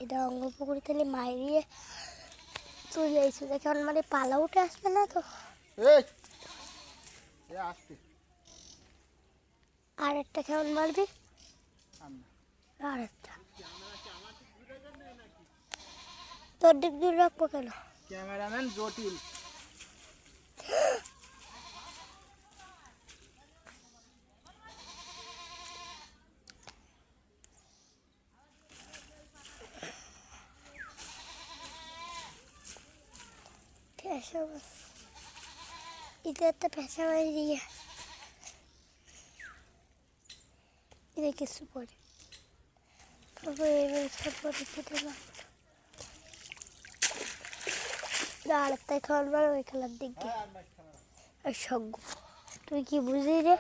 এটা অঙ্গ পুকুরি থেকে মাইরিয়ে তুই যাইছো দেখে মানে পালা উঠে আসবে না তো। আর একটা কেমন মারবি? আর একটা তোর দিক দূর রাখবো কেন? ক্যামেরাম্যান জটিল। এটা একটা পেশা বাইরিয়ে এটা কিছু পরে আরেকটাই খাওয়ার ওই খেলার দিক দিয়ে সজ্ঞ তুই কি বুঝলি রে?